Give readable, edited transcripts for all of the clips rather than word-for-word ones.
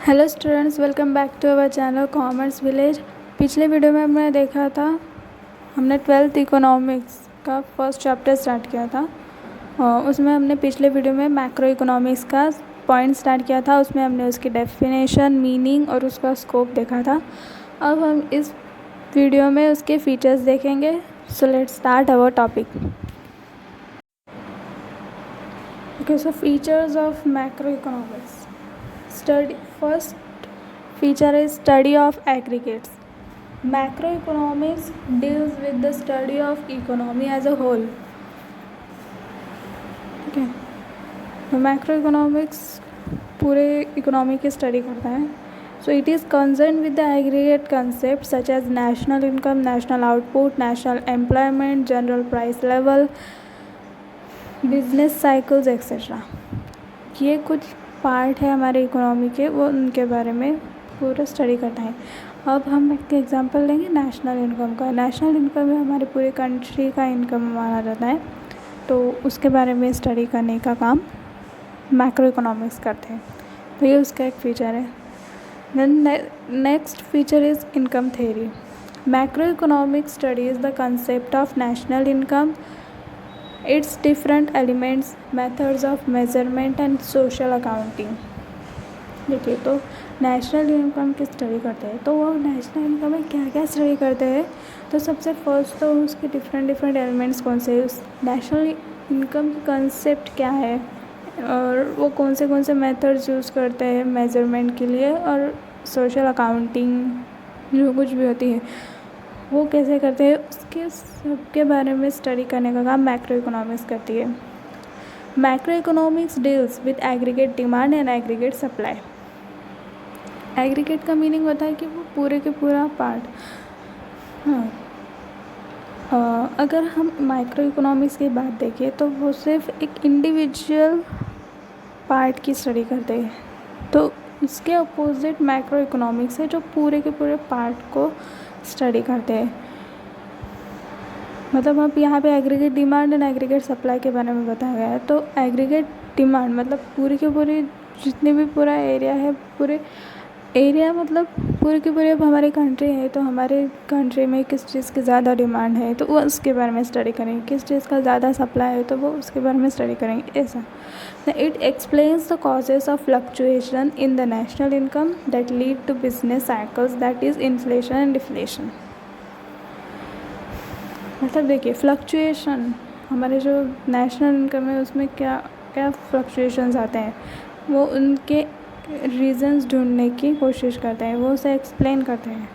Hello students, welcome back to our channel Commerce Village. पिछले video में हमने देखा था, हमने 12th इकोनॉमिक्स का फर्स्ट चैप्टर स्टार्ट किया था। उसमें हमने पिछले वीडियो में मैक्रो इकोनॉमिक्स का पॉइंट स्टार्ट किया था। उसमें हमने उसकी डेफिनेशन, मीनिंग और उसका स्कोप देखा था। अब हम इस वीडियो में उसके फीचर्स देखेंगे। So let's start our topic. Okay, so features of macro economics. First feature is study of aggregates. Macroeconomics deals with the study of economy as a whole. ठीक है, तो macroeconomics पूरे इकोनॉमी की study करता है. So it is concerned with the aggregate concepts such as national income, national output, national employment, general price level, business cycles etc. ये कुछ part है हमारे इकोनॉमी के, वो उनके बारे में पूरा स्टडी करता है. अब हम एक एग्जांपल लेंगे नेशनल इनकम का. नेशनल इनकम में हमारे पूरे कंट्री का इनकम माना जाता है, तो उसके बारे में स्टडी करने का काम मैक्रो इकोनॉमिक्स करते हैं. तो ये उसका एक फीचर है. Then next feature is income theory. Macro economics studies the concept of national income, its different elements, methods of measurement and social accounting. देखिए, तो नेशनल इनकम की स्टडी करते हैं. तो वो नेशनल इनकम में क्या क्या स्टडी करते हैं, तो सबसे फर्स्ट तो उसके डिफरेंट एलिमेंट्स कौन से, उस नेशनल इनकम की कंसेप्ट क्या है और वो कौन से मेथड्स यूज़ करते हैं मेजरमेंट के लिए, और सोशल अकाउंटिंग जो कुछ भी होती है वो कैसे करते हैं, उसके सबके बारे में स्टडी करने का काम मैक्रो इकोनॉमिक्स करती है. Macro economics deals with aggregate demand and aggregate supply. Aggregate का मीनिंग होता है कि वो पूरे के पूरा पार्ट. अगर हम माइक्रो इकोनॉमिक्स की बात देखें तो वो सिर्फ एक इंडिविजुअल पार्ट की स्टडी करते हैं. तो इसके अपोजिट मैक्रो इकोनॉमिक्स है जो पूरे के पूरे पार्ट को स्टडी करते हैं. मतलब अब यहाँ पे aggregate demand and aggregate supply के बारे में बताया गया है. तो एग्रीगेट डिमांड मतलब पूरी के पूरी जितने भी पूरा एरिया है, पूरे एरिया मतलब पूरी की पूरी अब हमारी कंट्री है, तो हमारे कंट्री में किस चीज़ की ज़्यादा डिमांड है तो वो उसके बारे में स्टडी करेंगे. किस चीज़ का ज़्यादा सप्लाई है तो वो उसके बारे में स्टडी करेंगे. ऐसा it explains the causes of fluctuation in the national income that lead to business cycles, that is inflation and deflation. मतलब देखिए, फ्लक्चुएशन हमारे जो नेशनल इनकम है उसमें क्या क्या फ्लक्चुएशंस आते हैं, वो उनके रीज़न्स ढूंढने की कोशिश करते हैं, वो उसे एक्सप्लेन करते हैं.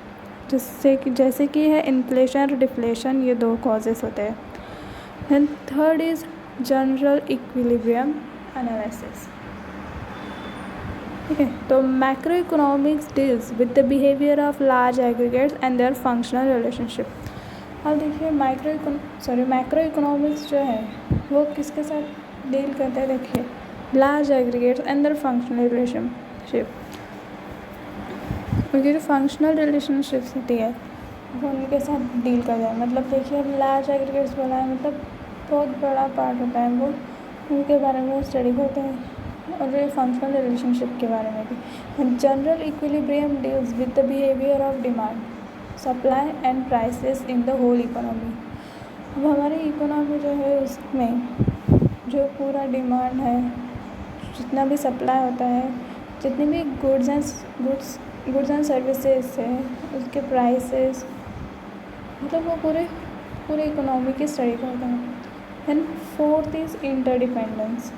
जैसे कि है इन्फ्लेशन और डिफ्लेशन, ये दो कॉजेस होते हैं. Then third is general equilibrium analysis. ठीक है, तो macro economics deals with the behaviour of large aggregates and their functional relationship. अब देखिए, मैक्रो इकोनॉमिक्स जो है वो किसके साथ डील करते हैं. देखिए, large aggregates and their functional relationship. उनकी जो फंक्शनल रिलेशनशिप्स होती है वो उनके साथ डील करते हैं. मतलब देखिए, अब लार्ज एग्रीगेट्स बोला है मतलब बहुत बड़ा पार्ट होता है, वो उनके बारे में स्टडी करते हैं. और जो फंक्शनल रिलेशनशिप के बारे में भी. General equilibrium deals with the behaviour of demand, supply and prices in the whole economy. अब हमारी इकोनॉमी जो है उसमें जो पूरा डिमांड है, जितना भी सप्लाई होता है, जितनी भी गुड्स एंड सर्विसेज है, उसके प्राइसेस, मतलब वो पूरे इकोनॉमी की स्टडी करते हैं. Then fourth is interdependence.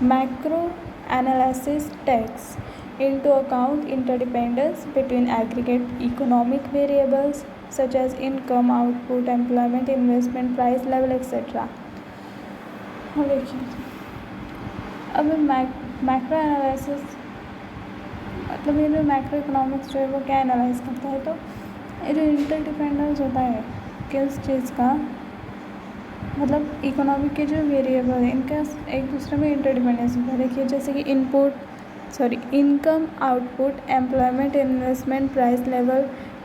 Macro analysis takes into account interdependence between aggregate economic variables such as income, output, employment, investment, price level etc. हाँ, देखिए, अब मैक्रो एनालिसिस मतलब ये जो मैक्रो इकोनॉमिक्स जो है वो क्या एनालाइज करता है, तो ये जो इंटरडिपेंडेंस होता है किस चीज़ का, मतलब इकोनॉमिक के जो वेरिएबल है इनका एक दूसरे में इंटरडिपेंडेंस होता है. देखिए, जैसे कि income, output, employment, investment, price level,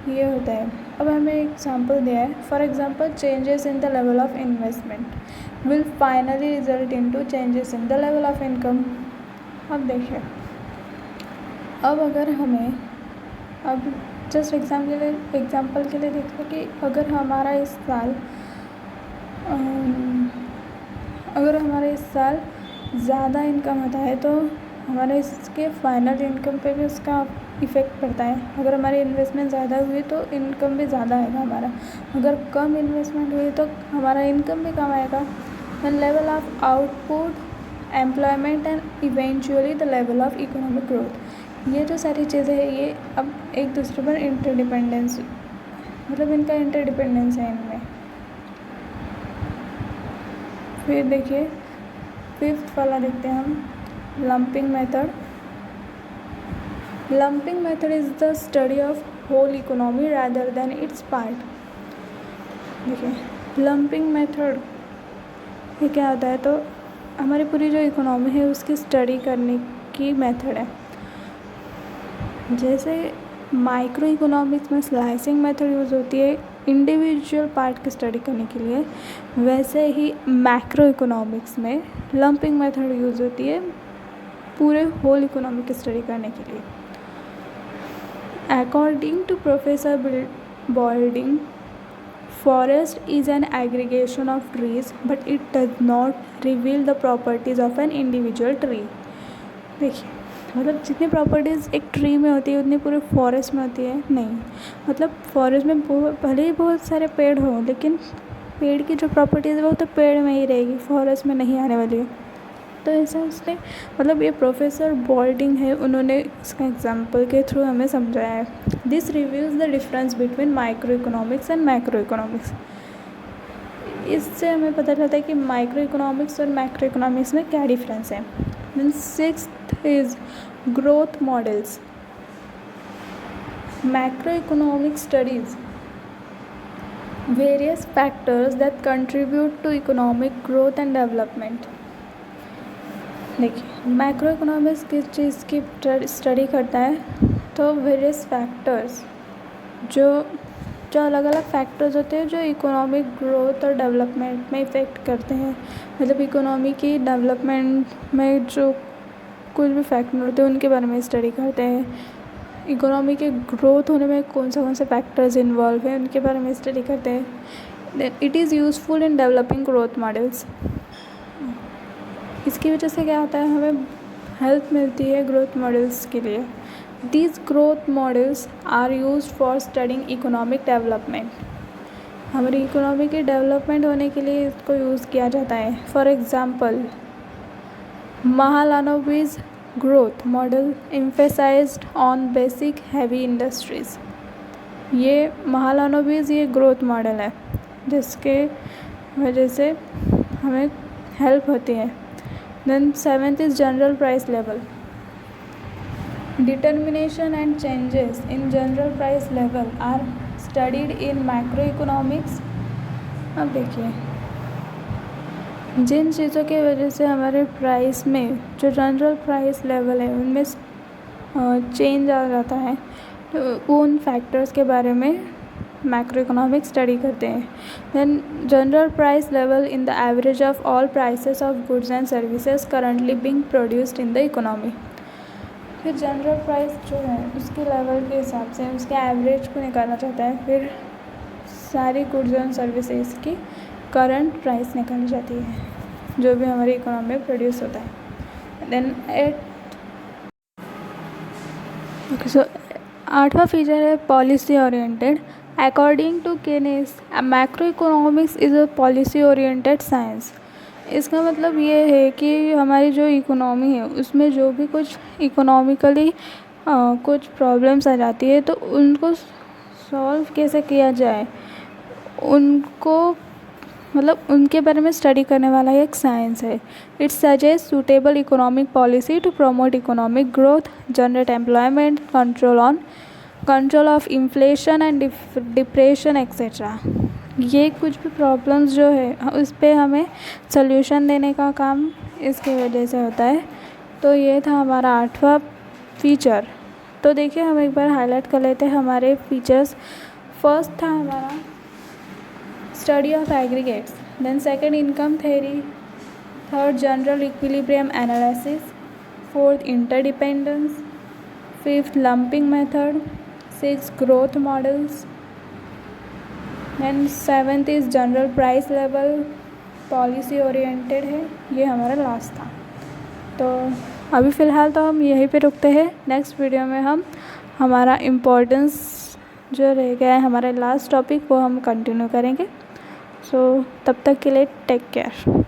ये होता है. अब हमें एग्जांपल दिया है. For example, changes in the level of investment will finally result into changes in the level of income. अब देखिए, अब अगर हमें अब जस्ट एग्जाम्पल के लिए देखो कि अगर हमारा इस साल ज़्यादा इनकम आता है तो हमारे इसके फाइनल इनकम पे भी उसका इफ़ेक्ट पड़ता है। अगर हमारी इन्वेस्टमेंट ज़्यादा हुई तो इनकम भी ज़्यादा आएगा हमारा, अगर कम इन्वेस्टमेंट हुई तो हमारा इनकम भी कम आएगा। Then level of output, employment and eventually the level of economic growth. ये जो सारी चीज़ें हैं ये अब एक दूसरे पर इंटरडिपेंडेंस, मतलब इनका इंटरडिपेंडेंस है इनमें। फिर देखिए 5th वाला देखते हैं हम, lumping method. Lumping method is the study of whole economy rather than its part. देखिए लंपिंग मेथड ये क्या होता है, तो हमारी पूरी जो इकोनॉमी है उसकी स्टडी करने की मेथड है। जैसे माइक्रो इकोनॉमिक्स में स्लाइसिंग मेथड यूज़ होती है इंडिविजुअल पार्ट की स्टडी करने के लिए, वैसे ही मैक्रो इकोनॉमिक्स में लंपिंग मेथड यूज़ होती है पूरे होल इकोनॉमी की स्टडी करने के लिए। According to professor Boulding, forest is an aggregation of trees but it does not reveal the properties of an individual tree। देखिए मतलब जितनी प्रॉपर्टीज़ एक ट्री में होती है उतनी पूरे फॉरेस्ट में होती है नहीं, मतलब फॉरेस्ट में भले ही बहुत सारे पेड़ हों लेकिन पेड़ की जो प्रॉपर्टीज़ है वो तो पेड़ में ही रहेगी, फॉरेस्ट में नहीं आने वाली है। तो ऐसा उसने मतलब ये प्रोफेसर बॉल्डिंग है, उन्होंने इसका एग्जाम्पल के थ्रू हमें समझाया है। This reviews the difference between micro economics and macro economics. इससे हमें पता चलता है कि माइक्रो इकोनॉमिक्स और मैक्रो इकोनॉमिक्स में क्या डिफरेंस है। Then 6th is growth models. Macro economic studies various factors that contribute to economic growth and development. देखिए मैक्रो इकोनॉमिक्स किस चीज़ की स्टडी करता है, तो वेरियस फैक्टर्स जो अलग अलग फैक्टर्स होते हैं जो इकोनॉमिक ग्रोथ और डेवलपमेंट में इफ़ेक्ट करते हैं। मतलब इकोनॉमी की डेवलपमेंट में जो कुछ भी फैक्टर होते हैं उनके बारे में स्टडी करते हैं। इकोनॉमी के ग्रोथ होने में कौन से फैक्टर्स इन्वॉल्व हैं उनके बारे में स्टडी करते हैं। It is useful in developing growth models. इसकी वजह से क्या होता है, हमें हेल्प मिलती है ग्रोथ मॉडल्स के लिए। These growth models are used for studying economic development. हमारी इकोनॉमी की डेवलपमेंट होने के लिए इसको यूज़ किया जाता है। For example Mahalanobis growth model emphasised on basic heavy industries. ये महालानोबिस ये ग्रोथ मॉडल है जिसके वजह से हमें हेल्प होती है। Then 7th is general price level. Determination and changes in general price level are studied in macroeconomics। अब देखिए जिन चीज़ों की वजह से हमारे प्राइस में जो जनरल प्राइस लेवल है उनमें चेंज आ जाता है, तो उन फैक्टर्स के बारे में मैक्रो इकोनॉमिक स्टडी करते हैं। Then general price level in the average of all prices of goods and services currently being produced in the economy. फिर जनरल प्राइस जो है उसके लेवल के हिसाब से उसके एवरेज को निकाला जाता है, फिर सारी गुड्स एंड सर्विसेज की करंट प्राइस निकाली जाती है जो भी हमारी इकोनॉमी में प्रोड्यूस होता है। देन 8वां फीचर है policy oriented. According to Keynes macro economics is a policy oriented science. इसका मतलब ये है कि हमारी जो इकोनॉमी है उसमें जो भी कुछ इकोनॉमिकली कुछ प्रॉब्लम्स आ जाती है तो उनको सॉल्व कैसे किया जाए, उनको मतलब उनके बारे में स्टडी करने वाला एक साइंस है। It suggest suitable economic policy to promote economic growth, generate employment, control of inflation and depression etcetera. ये कुछ भी प्रॉब्लम्स जो है उस पर हमें सल्यूशन देने का काम इसकी वजह से होता है। तो ये था हमारा 8वां फीचर। तो देखिए हम एक बार हाईलाइट कर लेते हैं हमारे फीचर्स। फर्स्ट था हमारा study of aggregates, then second income theory, third general equilibrium analysis, fourth interdependence, fifth lumping method, six growth models, and seventh is general price level, policy oriented है। ये हमारा लास्ट था। तो अभी फ़िलहाल तो हम यहीं पे रुकते हैं। नेक्स्ट वीडियो में हम हमारा इम्पोर्टेंस जो रह गया है हमारा लास्ट टॉपिक वो हम कंटिन्यू करेंगे। सो तब तक के लिए टेक केयर।